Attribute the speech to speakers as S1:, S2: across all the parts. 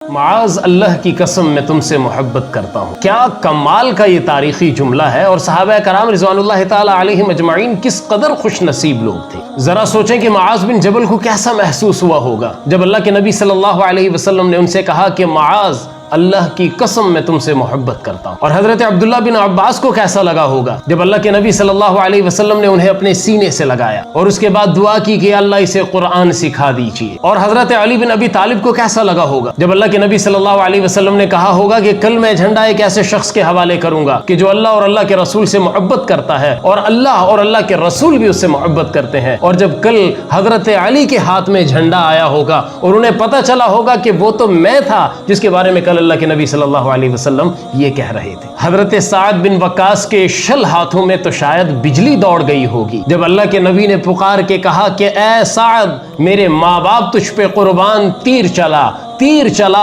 S1: معاذ اللہ کی قسم میں تم سے محبت کرتا ہوں. کیا کمال کا یہ تاریخی جملہ ہے. اور صحابہ کرام رضوان اللہ تعالی علیہم اجمعین کس قدر خوش نصیب لوگ تھے. ذرا سوچیں کہ معاذ بن جبل کو کیسا محسوس ہوا ہوگا جب اللہ کے نبی صلی اللہ علیہ وسلم نے ان سے کہا کہ معاذ اللہ کی قسم میں تم سے محبت کرتا ہوں. اور حضرت عبداللہ بن عباس کو کیسا لگا ہوگا جب اللہ کے نبی صلی اللہ علیہ وسلم نے انہیں اپنے سینے سے لگایا اور اس کے بعد دعا کی کہ اللہ اسے قرآن سکھا دیجیے. اور حضرت علی بن ابی طالب کو کیسا لگا ہوگا جب اللہ کے نبی صلی اللہ علیہ وسلم نے کہا ہوگا کہ کل میں جھنڈا ایک ایسے شخص کے حوالے کروں گا کہ جو اللہ اور اللہ کے رسول سے محبت کرتا ہے اور اللہ کے رسول بھی اس سے محبت کرتے ہیں. اور جب کل حضرت علی کے ہاتھ میں جھنڈا آیا ہوگا اور انہیں پتہ چلا ہوگا کہ وہ تو میں تھا جس کے بارے میں کل اللہ کے نبی صلی اللہ علیہ وسلم یہ کہہ رہے تھے. حضرت سعد بن وقاص کے شل ہاتھوں میں تو شاید بجلی دوڑ گئی ہوگی جب اللہ کے نبی نے پکار کے کہا کہ اے سعد میرے ماں باپ تجھ پہ قربان، تیر چلا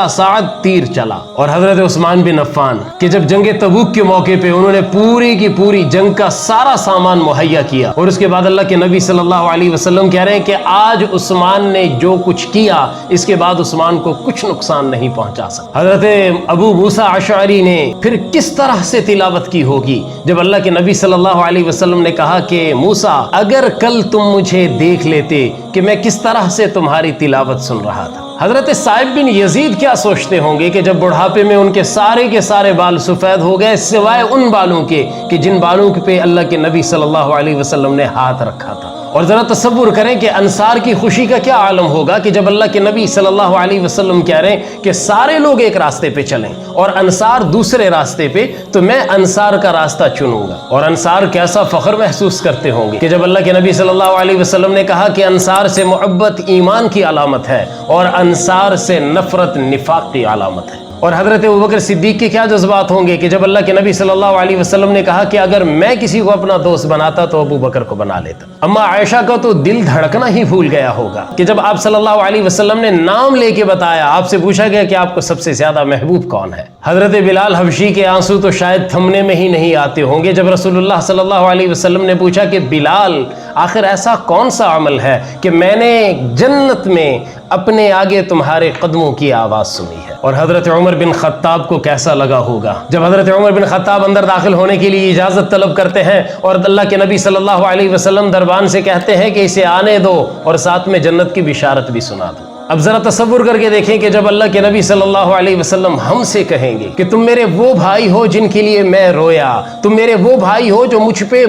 S1: سعد تیر چلا. اور حضرت عثمان بن عفان کہ جب جنگ تبوک کے موقع پہ انہوں نے پوری کی پوری جنگ کا سارا سامان مہیا کیا اور اس کے بعد اللہ کے نبی صلی اللہ علیہ وسلم کہہ رہے ہیں کہ آج عثمان نے جو کچھ کیا اس کے بعد عثمان کو کچھ نقصان نہیں پہنچا سکتا. حضرت ابو موسیٰ اشعری نے پھر کس طرح سے تلاوت کی ہوگی جب اللہ کے نبی صلی اللہ علیہ وسلم نے کہا کہ موسیٰ اگر کل تم مجھے دیکھ لیتے کہ میں کس طرح سے تمہاری تلاوت سن رہا تھا. حضرت صائب بن یزید کیا سوچتے ہوں گے کہ جب بڑھاپے میں ان کے سارے بال سفید ہو گئے سوائے ان بالوں کے کہ جن بالوں پہ اللہ کے نبی صلی اللہ علیہ وسلم نے ہاتھ رکھا تھا. اور ذرا تصور کریں کہ انصار کی خوشی کا کیا عالم ہوگا کہ جب اللہ کے نبی صلی اللہ علیہ وسلم کہہ رہے ہیں کہ سارے لوگ ایک راستے پہ چلیں اور انصار دوسرے راستے پہ، تو میں انصار کا راستہ چنوں گا. اور انصار کیسا فخر محسوس کرتے ہوں گے کہ جب اللہ کے نبی صلی اللہ علیہ وسلم نے کہا کہ انصار سے محبت ایمان کی علامت ہے اور انصار سے نفرت نفاق کی علامت ہے. اور حضرت ابوبکر صدیق کے کیا جذبات ہوں گے کہ جب اللہ کے نبی صلی اللہ علیہ وسلم نے کہا کہ اگر میں کسی کو اپنا دوست بناتا تو ابو بکر کو بنا لیتا. اما عائشہ کا تو دل دھڑکنا ہی بھول گیا ہوگا کہ جب آپ صلی اللہ علیہ وسلم نے نام لے کے بتایا، آپ سے پوچھا گیا کہ آپ کو سب سے زیادہ محبوب کون ہے. حضرت بلال حبشی کے آنسو تو شاید تھمنے میں ہی نہیں آتے ہوں گے جب رسول اللہ صلی اللہ علیہ وسلم نے پوچھا کہ بلال آخر ایسا کون سا عمل ہے کہ میں نے جنت میں اپنے آگے تمہارے قدموں کی آواز سنی ہے. اور حضرت عمر بن خطاب کو کیسا لگا ہوگا جب حضرت عمر بن خطاب اندر داخل ہونے کے لیے اجازت طلب کرتے ہیں اور اللہ کے نبی صلی اللہ علیہ وسلم دربان سے کہتے ہیں کہ اسے آنے دو اور ساتھ میں جنت کی بشارت بھی سنا دو. اب ذرا تصور کر کے دیکھیں کہ جب اللہ کے نبی صلی اللہ علیہ وسلم ہم سے کہیں گے کہ تم میرے وہ بھائی ہو جن کے لیے میں رویا، تم میرے وہ بھائی ہو جو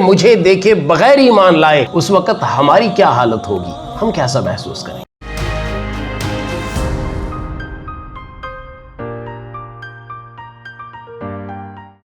S1: مجھے دیکھے بغیر ایمان لائے، اس وقت ہماری کیا حالت ہوگی، ہم کیسا محسوس کریں.